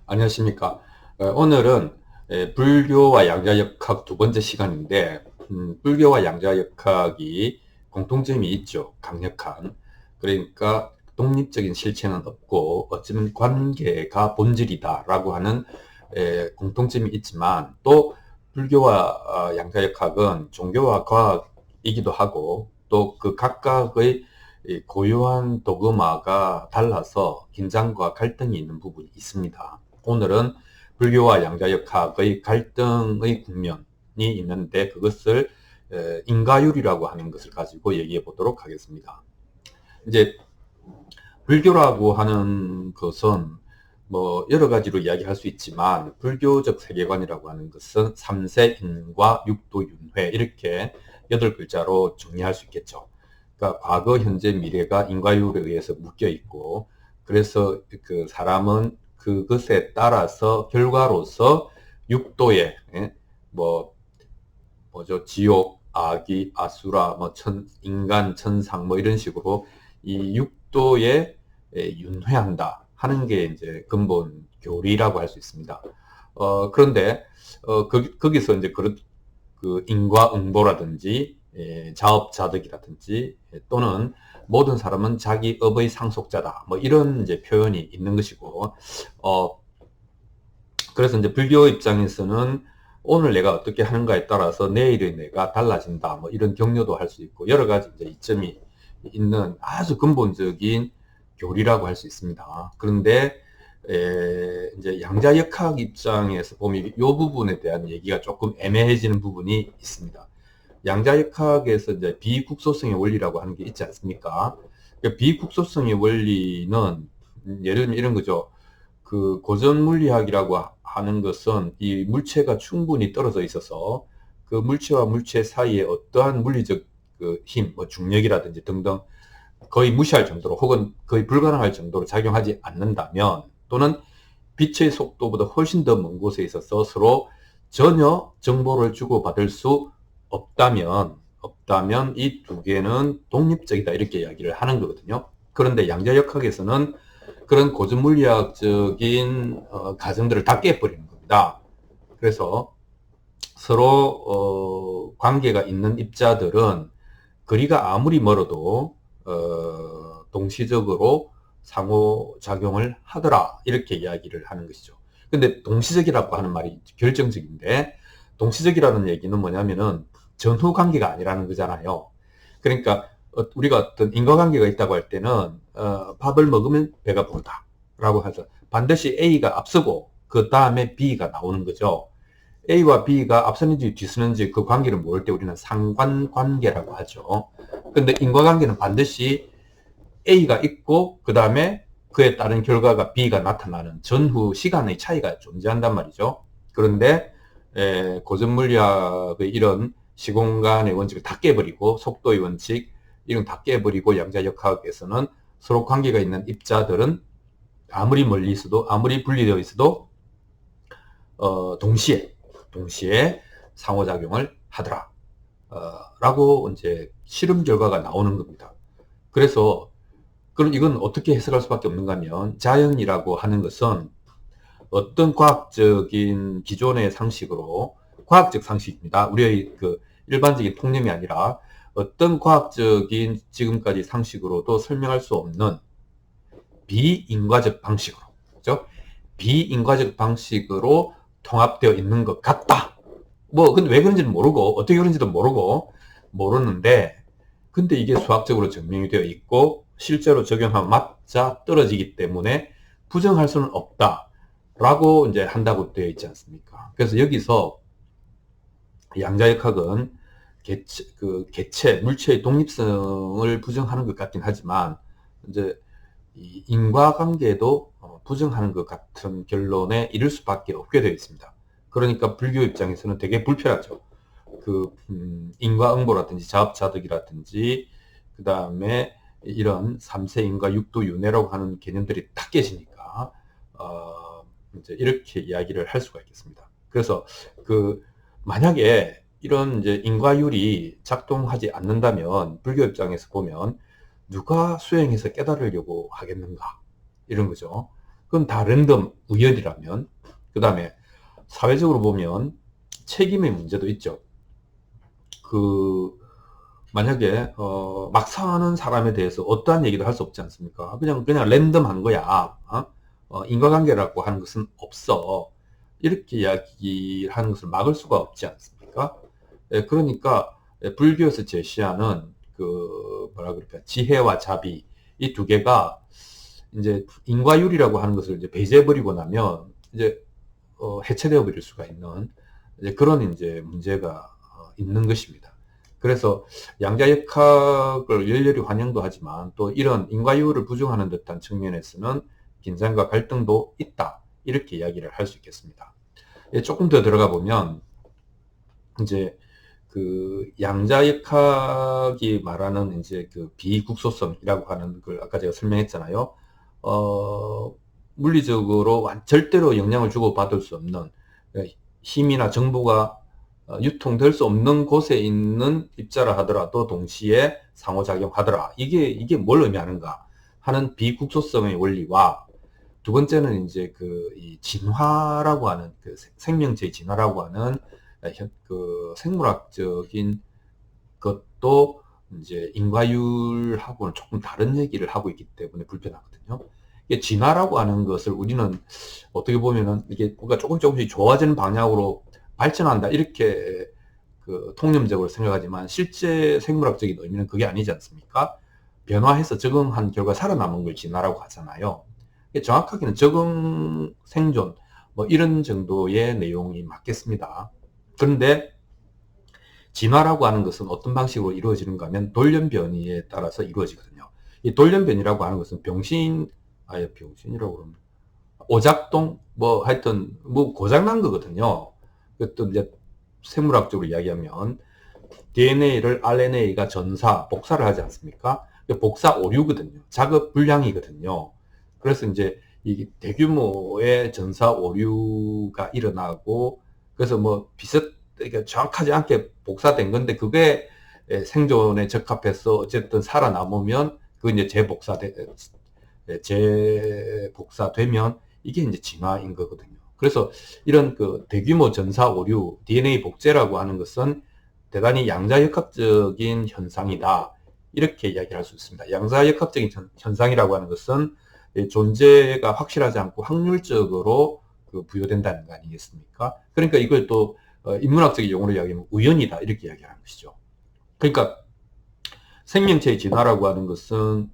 안녕하십니까. 오늘은 불교와 양자역학 두 번째 시간인데, 불교와 양자역학이 공통점이 있죠. 강력한. 그러니까 독립적인 실체는 없고 어쩌면 관계가 본질이다라고 하는 공통점이 있지만, 또 불교와 양자역학은 종교와 과학이기도 하고 또 그 각각의 이 고유한 도그마가 달라서 긴장과 갈등이 있는 부분이 있습니다. 오늘은 불교와 양자역학의 갈등의 국면이 있는데, 그것을 인과율이라고 하는 것을 가지고 얘기해 보도록 하겠습니다. 이제 불교라고 하는 것은 뭐 여러 가지로 이야기할 수 있지만, 불교적 세계관이라고 하는 것은 삼세 인과 육도 윤회, 이렇게 8글자로 정리할 수 있겠죠. 그러니까 과거, 현재, 미래가 인과율에 의해서 묶여 있고, 그래서 그 사람은 그것에 따라서 결과로서 육도에, 뭐 뭐죠, 지옥, 아기, 아수라, 뭐 인간, 천상, 뭐 이런 식으로 이 육도에 윤회한다 하는 게 이제 근본 교리라고 할 수 있습니다. 그런데 거기서 이제 그 인과응보라든지 자업자득이라든지, 또는 모든 사람은 자기 업의 상속자다, 뭐 이런 이제 표현이 있는 것이고, 어, 그래서 이제 불교 입장에서는 오늘 내가 어떻게 하는가에 따라서 내일의 내가 달라진다, 뭐 이런 격려도 할 수 있고, 여러 가지 이제 이점이 있는 아주 근본적인 교리라고 할 수 있습니다. 그런데 이제 양자역학 입장에서 보면 이 부분에 대한 얘기가 조금 애매해지는 부분이 있습니다. 양자역학에서 이제 비국소성의 원리라고 하는 게 있지 않습니까? 그 비국소성의 원리는 예를 들면 이런 거죠. 그 고전 물리학이라고 하는 것은 이 물체가 충분히 떨어져 있어서 그 물체와 물체 사이에 어떠한 물리적 그 힘, 뭐 중력이라든지 등등 거의 무시할 정도로, 혹은 거의 불가능할 정도로 작용하지 않는다면, 또는 빛의 속도보다 훨씬 더 먼 곳에 있어서 서로 전혀 정보를 주고받을 수 없다면 이 두 개는 독립적이다, 이렇게 이야기를 하는 거거든요. 그런데 양자역학에서는 그런 고전 물리학적인 가정들을 다 깨버리는 겁니다. 그래서 서로 관계가 있는 입자들은 거리가 아무리 멀어도 동시적으로 상호작용을 하더라, 이렇게 이야기를 하는 것이죠. 근데 동시적이라고 하는 말이 결정적인데, 동시적이라는 얘기는 뭐냐면은 전후 관계가 아니라는 거잖아요. 그러니까 우리가 어떤 인과관계가 있다고 할 때는 밥을 먹으면 배가 부르다 라고 해서 반드시 A가 앞서고 그 다음에 B가 나오는 거죠. A와 B가 앞서는지 뒤서는지 그 관계를 모를 때 우리는 상관관계라고 하죠. 근데 인과관계는 반드시 A가 있고 그 다음에 그에 따른 결과가 B가 나타나는 전후 시간의 차이가 존재한단 말이죠. 그런데 고전 물리학의 이런 시공간의 원칙을 다 깨버리고, 속도의 원칙 이런 다 깨버리고, 양자역학에서는 서로 관계가 있는 입자들은 아무리 멀리 있어도, 아무리 분리되어 있어도 동시에 상호작용을 하더라 라고 이제 실험 결과가 나오는 겁니다. 그래서 그럼 이건 어떻게 해석할 수밖에 없는가 하면, 자연이라고 하는 것은 어떤 과학적인 기존의 상식으로, 과학적 상식입니다. 우리의 그 일반적인 통념이 아니라 어떤 과학적인 지금까지 상식으로도 설명할 수 없는 비인과적 방식으로, 그죠? 비인과적 방식으로 통합되어 있는 것 같다. 뭐 근데 왜 그런지는 모르고, 어떻게 그런지도 모르는데, 근데 이게 수학적으로 증명이 되어 있고 실제로 적용하면 맞자 떨어지기 때문에 부정할 수는 없다라고 이제 한다고 되어 있지 않습니까? 그래서 여기서 양자역학은 개체, 물체의 독립성을 부정하는 것 같긴 하지만, 이제 이 인과관계도 부정하는 것 같은 결론에 이를 수밖에 없게 되어 있습니다. 그러니까 불교 입장에서는 되게 불편하죠. 인과응보라든지 자업자득이라든지, 그 다음에 이런 삼세인과 육도윤회라고 하는 개념들이 다 깨지니까 이제 이렇게 이야기를 할 수가 있겠습니다. 그래서 만약에 이런 이제 인과율이 작동하지 않는다면, 불교 입장에서 보면 누가 수행해서 깨달으려고 하겠는가, 이런 거죠. 그건 다 랜덤 우연이라면, 그 다음에 사회적으로 보면 책임의 문제도 있죠. 만약에 막 사는 사람에 대해서 어떠한 얘기도 할 수 없지 않습니까? 그냥 랜덤한 거야. 인과관계라고 하는 것은 없어. 이렇게 이야기하는 것을 막을 수가 없지 않습니까? 예, 그러니까 불교에서 제시하는 뭐라 그럴까, 지혜와 자비, 이 두 개가 이제 인과율이라고 하는 것을 이제 배제해버리고 나면 이제 해체되어 버릴 수가 있는 이제 그런 이제 문제가 있는 것입니다. 그래서 양자역학을 열렬히 환영도 하지만 또 이런 인과율을 부정하는 듯한 측면에서는 긴장과 갈등도 있다, 이렇게 이야기를 할 수 있겠습니다. 예, 조금 더 들어가 보면 이제 양자역학이 말하는 이제 비국소성이라고 하는 걸 아까 제가 설명했잖아요. 물리적으로 절대로 영향을 주고받을 수 없는 힘이나 정보가 유통될 수 없는 곳에 있는 입자라 하더라도 동시에 상호작용하더라. 이게 뭘 의미하는가 하는 비국소성의 원리와, 두 번째는 이제 이 진화라고 하는 생명체의 진화라고 하는 생물학적인 것도 이제 인과율하고는 조금 다른 얘기를 하고 있기 때문에 불편하거든요. 이게 진화라고 하는 것을 우리는 어떻게 보면은 이게 뭔가 조금씩 좋아지는 방향으로 발전한다, 이렇게 통념적으로 생각하지만 실제 생물학적인 의미는 그게 아니지 않습니까? 변화해서 적응한 결과 살아남은 걸 진화라고 하잖아요. 정확하게는 적응, 생존, 뭐 이런 정도의 내용이 맞겠습니다. 그런데 진화라고 하는 것은 어떤 방식으로 이루어지는가 하면 돌연변이에 따라서 이루어지거든요. 이 돌연변이라고 하는 것은 병신이라고 그러면 오작동, 뭐 하여튼 뭐 고장난 거거든요. 또 이제 생물학적으로 이야기하면 DNA를 RNA가 전사, 복사를 하지 않습니까? 복사 오류거든요. 작업 불량이거든요. 그래서 이제 이 대규모의 전사 오류가 일어나고, 그래서 뭐 정확하지 않게 복사된 건데 그게 생존에 적합해서 어쨌든 살아남으면 그 이제 재복사되면 이게 이제 진화인 거거든요. 그래서 이런 대규모 전사 오류, DNA 복제라고 하는 것은 대단히 양자역학적인 현상이다, 이렇게 이야기를 할 수 있습니다. 양자역학적인 현상이라고 하는 것은 존재가 확실하지 않고 확률적으로 부여된다는 거 아니겠습니까? 그러니까 이걸 또 인문학적인 용어로 이야기하면 우연이다, 이렇게 이야기하는 것이죠. 그러니까 생명체의 진화라고 하는 것은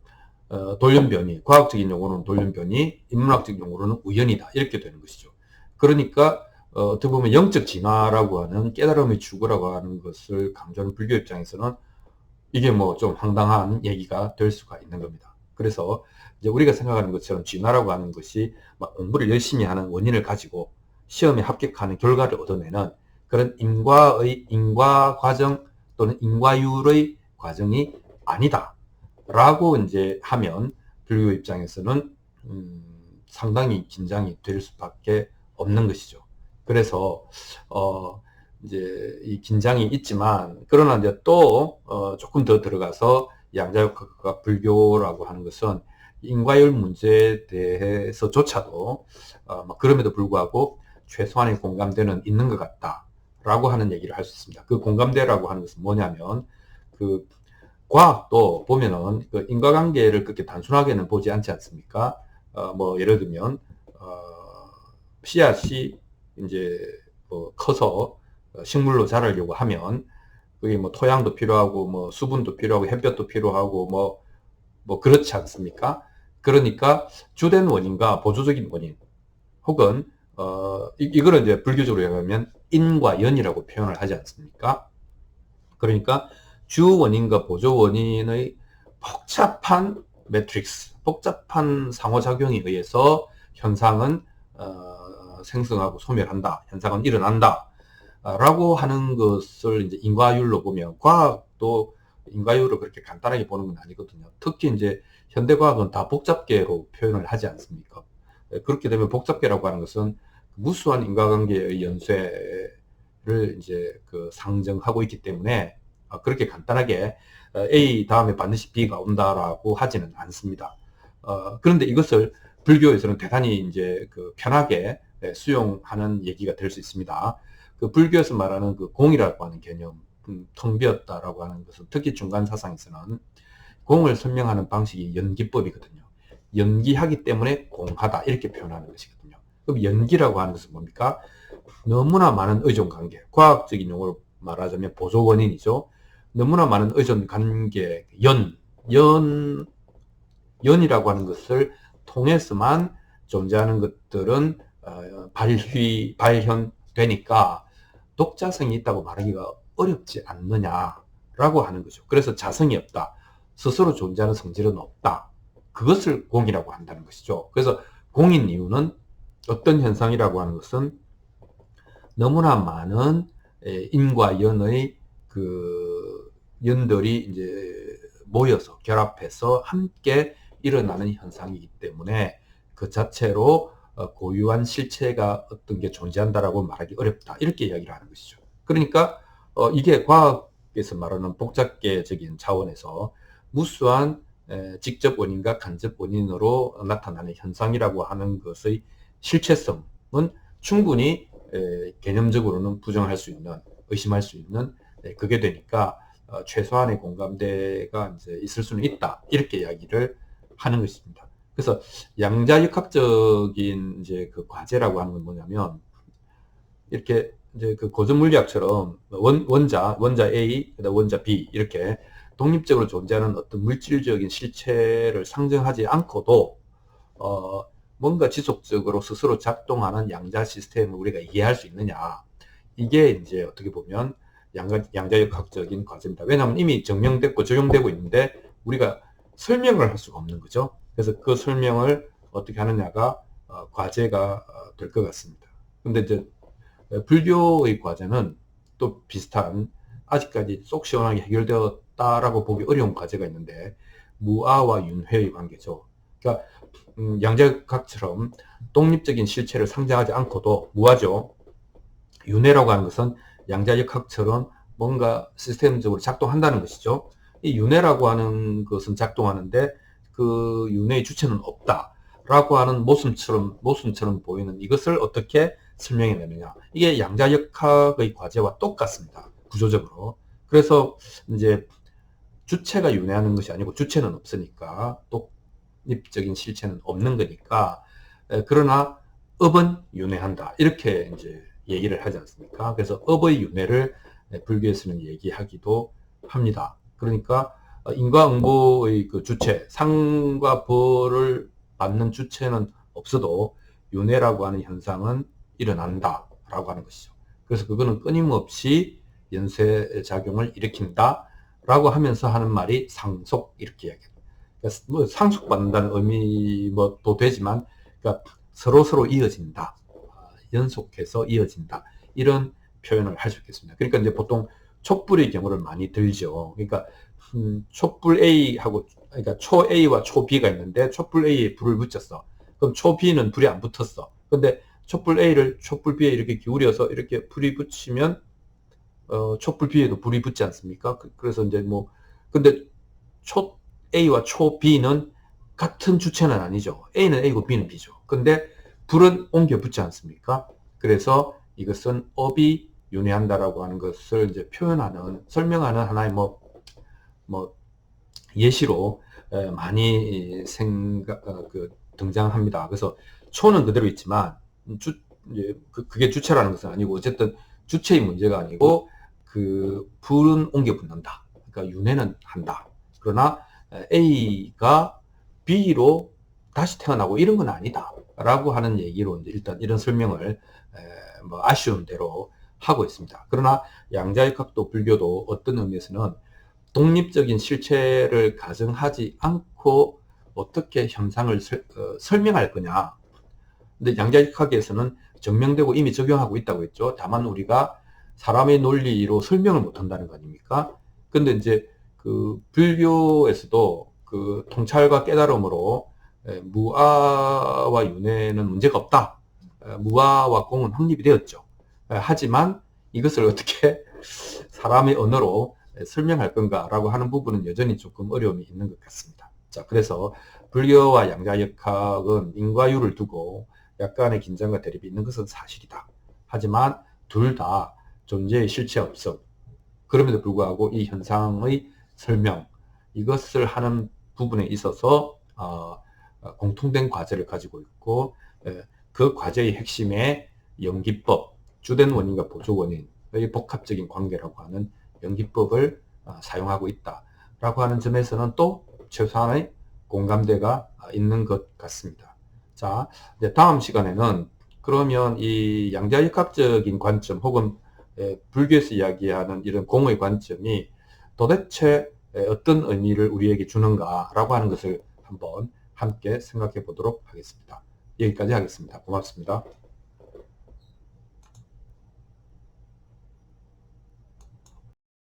돌연변이, 과학적인 용어로는 돌연변이, 인문학적인 용어로는 우연이다, 이렇게 되는 것이죠. 그러니까 어떻게 보면 영적 진화라고 하는 깨달음의 추구라고 하는 것을 강조하는 불교 입장에서는 이게 뭐 좀 황당한 얘기가 될 수가 있는 겁니다. 그래서 이제 우리가 생각하는 것처럼 진화라고 하는 것이 막 공부를 열심히 하는 원인을 가지고 시험에 합격하는 결과를 얻어내는 그런 인과 과정 또는 인과율의 과정이 아니다 라고 이제 하면 불교 입장에서는 상당히 긴장이 될 수밖에 없는 것이죠. 그래서 이제 이 긴장이 있지만, 그러나 이제 또 조금 더 들어가서 양자역학과 불교라고 하는 것은 인과율 문제에 대해서조차도 그럼에도 불구하고 최소한의 공감대는 있는 것 같다라고 하는 얘기를 할 수 있습니다. 그 공감대라고 하는 것은 뭐냐면 과학도 보면은 인과관계를 그렇게 단순하게는 보지 않지 않습니까? 뭐 예를 들면 씨앗이 이제 뭐 커서 식물로 자라려고 하면 그게 뭐 토양도 필요하고 뭐 수분도 필요하고 햇볕도 필요하고 뭐 그렇지 않습니까? 그러니까 주된 원인과 보조적인 원인, 혹은 이거를 이제 불교적으로 얘기하면 인과 연이라고 표현을 하지 않습니까? 그러니까 주 원인과 보조 원인의 복잡한 매트릭스, 복잡한 상호작용에 의해서 현상은 생성하고 소멸한다, 현상은 일어난다 라고 하는 것을 이제 인과율로 보면, 과학도 인과율을 그렇게 간단하게 보는 건 아니거든요. 특히 이제 현대과학은 다 복잡계로 표현을 하지 않습니까? 그렇게 되면 복잡계라고 하는 것은 무수한 인과관계의 연쇄를 이제 상정하고 있기 때문에 그렇게 간단하게 A 다음에 반드시 B가 온다라고 하지는 않습니다. 그런데 이것을 불교에서는 대단히 이제 그 편하게 수용하는 얘기가 될 수 있습니다. 그 불교에서 말하는 그 공이라고 하는 개념, 텅 비었다라고 하는 것은 특히 중간 사상에서는 공을 설명하는 방식이 연기법이거든요. 연기하기 때문에 공하다 이렇게 표현하는 것이거든요. 그럼 연기라고 하는 것은 뭡니까? 너무나 많은 의존 관계, 과학적인 용어로 말하자면 보조 원인이죠. 너무나 많은 의존 관계, 연이라고 하는 것을 통해서만 존재하는 것들은 발현되니까 독자성이 있다고 말하기가 어렵지 않느냐라고 하는 거죠. 그래서 자성이 없다. 스스로 존재하는 성질은 없다. 그것을 공이라고 한다는 것이죠. 그래서 공인 이유는 어떤 현상이라고 하는 것은 너무나 많은 인과 연의 그 연들이 이제 모여서 결합해서 함께 일어나는 현상이기 때문에 그 자체로 고유한 실체가 어떤 게 존재한다라고 말하기 어렵다. 이렇게 이야기를 하는 것이죠. 그러니까 이게 과학에서 말하는 복잡계적인 차원에서 무수한 직접 원인과 간접 원인으로 나타나는 현상이라고 하는 것의 실체성은 충분히 개념적으로는 부정할 수 있는, 의심할 수 있는 그게 되니까 최소한의 공감대가 이제 있을 수는 있다. 이렇게 이야기를 하는 것입니다. 그래서 양자역학적인 이제 그 과제라고 하는 건 뭐냐면 이렇게 이제 그 고전 물리학처럼 원자 A, 그다음 원자 B 이렇게 독립적으로 존재하는 어떤 물질적인 실체를 상정하지 않고도 뭔가 지속적으로 스스로 작동하는 양자 시스템을 우리가 이해할 수 있느냐. 이게 이제 어떻게 보면 양자역학적인 과제입니다. 왜냐하면 이미 증명됐고 적용되고 있는데 우리가 설명을 할 수가 없는 거죠. 그래서 그 설명을 어떻게 하느냐가 과제가 될 것 같습니다. 근데 이제 불교의 과제는 또 비슷한 아직까지 쏙 시원하게 해결되었다라고 보기 어려운 과제가 있는데 무아와 윤회의 관계죠. 그러니까 양자역학처럼 독립적인 실체를 상정하지 않고도 무아죠. 윤회라고 하는 것은 양자역학처럼 뭔가 시스템적으로 작동한다는 것이죠. 이 윤회라고 하는 것은 작동하는데 그 윤회의 주체는 없다라고 하는 모순처럼 보이는 이것을 어떻게 설명해내느냐. 이게 양자역학의 과제와 똑같습니다. 구조적으로. 그래서 이제 주체가 윤회하는 것이 아니고 주체는 없으니까 독립적인 실체는 없는 거니까 그러나 업은 윤회한다. 이렇게 이제 얘기를 하지 않습니까? 그래서 업의 윤회를 불교에서는 얘기하기도 합니다. 그러니까 인과응보의 그 주체, 상과 벌을 받는 주체는 없어도 윤회라고 하는 현상은 일어난다라고 하는 것이죠. 그래서 그거는 끊임없이 연쇄작용을 일으킨다라고 하면서 하는 말이 상속 이렇게 이야기합니다. 그러니까 뭐 상속받는다는 의미도 되지만 그러니까 서로 이어진다. 연속해서 이어진다. 이런 표현을 할 수 있겠습니다. 그러니까 이제 보통 촛불의 경우를 많이 들죠. 그러니까 촛불 A하고 그러니까 초 A와 초 B가 있는데 촛불 A에 불을 붙였어. 그럼 초 B는 불이 안 붙었어. 근데 촛불 A를 촛불 B에 이렇게 기울여서 이렇게 불이 붙이면 촛불 B에도 불이 붙지 않습니까? 그래서 이제 뭐 근데 초 A와 초 B는 같은 주체는 아니죠. A는 A고 B는 B죠. 근데 불은 옮겨 붙지 않습니까? 그래서 이것은 업이 윤회한다라고 하는 것을 이제 표현하는, 설명하는 하나의 뭐 예시로 많이 등장합니다. 그래서 초는 그대로 있지만 그게 주체라는 것은 아니고 어쨌든 주체의 문제가 아니고 그 불은 옮겨 붙는다. 그러니까 윤회는 한다. 그러나 A가 B로 다시 태어나고 이런 건 아니다. 라고 하는 얘기로 이제 일단 이런 설명을 뭐 아쉬운 대로 하고 있습니다. 그러나 양자역학도 불교도 어떤 의미에서는 독립적인 실체를 가정하지 않고 어떻게 현상을 설명할 거냐. 근데 양자역학에서는 증명되고 이미 적용하고 있다고 했죠. 다만 우리가 사람의 논리로 설명을 못 한다는 거 아닙니까? 근데 이제 그 불교에서도 그 통찰과 깨달음으로 무아와 윤회는 문제가 없다. 무아와 공은 확립이 되었죠. 하지만 이것을 어떻게 사람의 언어로 설명할 건가라고 하는 부분은 여전히 조금 어려움이 있는 것 같습니다. 자, 그래서 불교와 양자역학은 인과율을 두고 약간의 긴장과 대립이 있는 것은 사실이다. 하지만 둘 다 존재의 실체 없음. 그럼에도 불구하고 이 현상의 설명, 이것을 하는 부분에 있어서 공통된 과제를 가지고 있고, 그 과제의 핵심에 연기법, 주된 원인과 보조 원인의 복합적인 관계라고 하는 연기법을 사용하고 있다라고 하는 점에서는 또 최소한의 공감대가 있는 것 같습니다. 자, 이제 다음 시간에는 그러면 이 양자역학적인 관점 혹은 불교에서 이야기하는 이런 공의 관점이 도대체 어떤 의미를 우리에게 주는가라고 하는 것을 한번 함께 생각해 보도록 하겠습니다. 여기까지 하겠습니다. 고맙습니다.